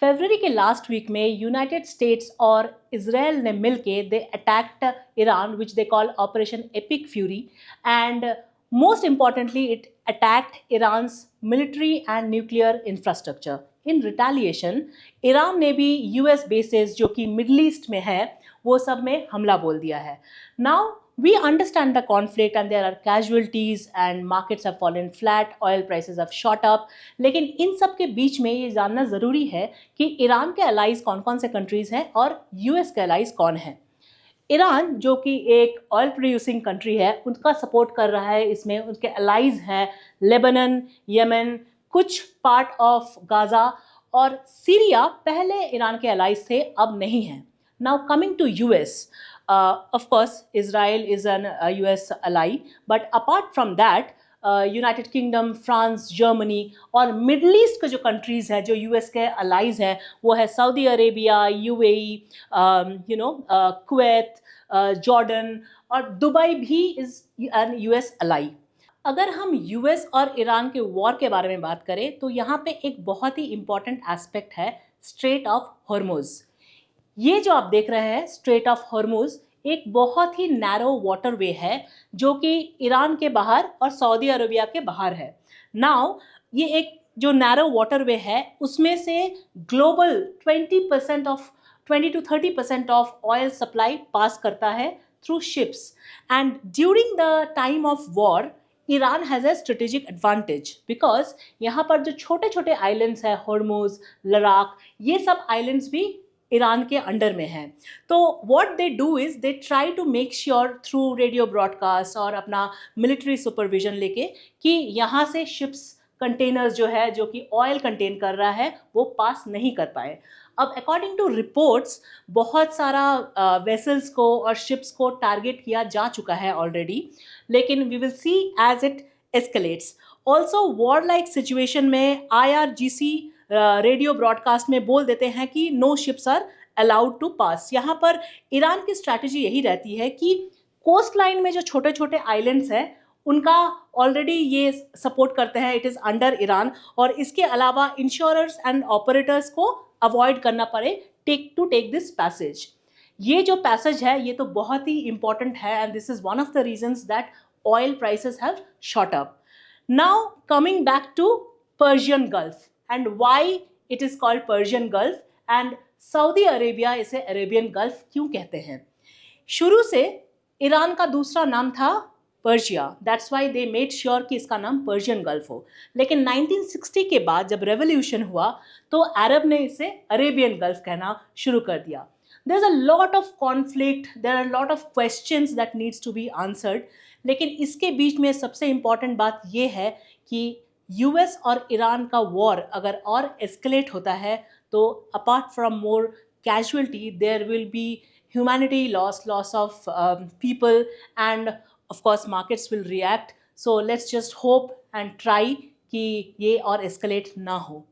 फरवरी के last week में United States और इसराइल ने मिलके they attacked Iran which they call operation epic fury and most importantly it attacked Iran's military and nuclear infrastructure. In retaliation Iran ने भी US bases जो कि middle east में है वो सब में हमला बोल दिया है। Now we understand the conflict and there are casualties and markets have fallen flat, oil prices have shot up, लेकिन इन सब के बीच में ये जानना ज़रूरी है कि ईरान के अलाइज कौन कौन से कंट्रीज़ हैं और यूएस के अलाइज कौन हैं। ईरान जो कि एक ऑयल प्रोड्यूसिंग कंट्री है उनका सपोर्ट कर रहा है, इसमें उनके अलाइज हैं लेबनान, यमन, कुछ पार्ट ऑफ गाज़ा और सीरिया पहले ईरान के अलाइज थे, अब नहीं हैं। Now coming to US, of course Israel is an US ally, but apart from that United kingdom, France, Germany और मिडल ईस्ट के जो कंट्रीज़ हैं जो यूएस के अलाइज हैं वो है Saudi Arabia, UAE, Kuwait, Jordan और दुबई भी इज़ एन यूएस अलाई। अगर हम यूएस और ईरान के वॉर के बारे में बात करें तो यहाँ पे एक बहुत ही इम्पॉर्टेंट एस्पेक्ट है स्ट्रेट ऑफ हॉर्मुज़। ये जो आप देख रहे हैं स्ट्रेट ऑफ हॉर्मुज़ एक बहुत ही नैरो वाटरवे है जो कि ईरान के बाहर और सऊदी अरेबिया के बाहर है। नाउ ये एक जो नैरो वाटरवे है उसमें से global 20 to 30% of oil supply pass करता है through ships and during the time of war Iran has a strategic advantage because यहाँ पर जो छोटे छोटे आइलैंड्स हैं हॉर्मुज़, लद्दाख, ये सब आइलैंड्स भी ईरान के अंडर में है। तो what they do is they try to make sure through radio broadcast और अपना मिलिट्री सुपरविजन लेके कि यहाँ से शिप्स कंटेनर्स जो है जो कि ऑयल कंटेन कर रहा है वो पास नहीं कर पाए। अब अकॉर्डिंग टू रिपोर्ट्स बहुत सारा वेसल्स को और शिप्स को टारगेट किया जा चुका है ऑलरेडी, लेकिन we will see as it escalates. Also war like situation में IRGC रेडियो ब्रॉडकास्ट में बोल देते हैं कि no ships are allowed to pass. यहाँ पर ईरान की स्ट्रैटेजी यही रहती है कि कोस्ट लाइन में जो छोटे छोटे आइलैंड्स हैं उनका ऑलरेडी ये सपोर्ट करते हैं, इट इज़ अंडर ईरान, और इसके अलावा इंश्योरर्स एंड ऑपरेटर्स को अवॉइड करना पड़े टेक दिस पैसेज। ये जो पैसेज है ये तो बहुत ही इंपॉर्टेंट है and this is one of the reasons that oil prices have shot up. Now coming back to Persian Gulf and why it is called Persian Gulf and Saudi Arabia इसे Arabian Gulf क्यों कहते हैं। शुरू से Iran का दूसरा नाम था Persia, that's why they made sure कि इसका नाम पर्शियन गल्फ हो, लेकिन 1960 के बाद जब रेवोल्यूशन हुआ तो अरब ने इसे अरेबियन गल्फ कहना शुरू कर दिया। There is a lot of conflict, there are lot of questions that needs to be answered, लेकिन इसके बीच में सबसे इम्पॉर्टेंट बात यह है कि यूएस और ईरान का वॉर अगर और एस्केलेट होता है तो apart from more casualty there will be humanity loss of people and of course markets will react. So let's just hope and try कि ये और एस्केलेट ना हो।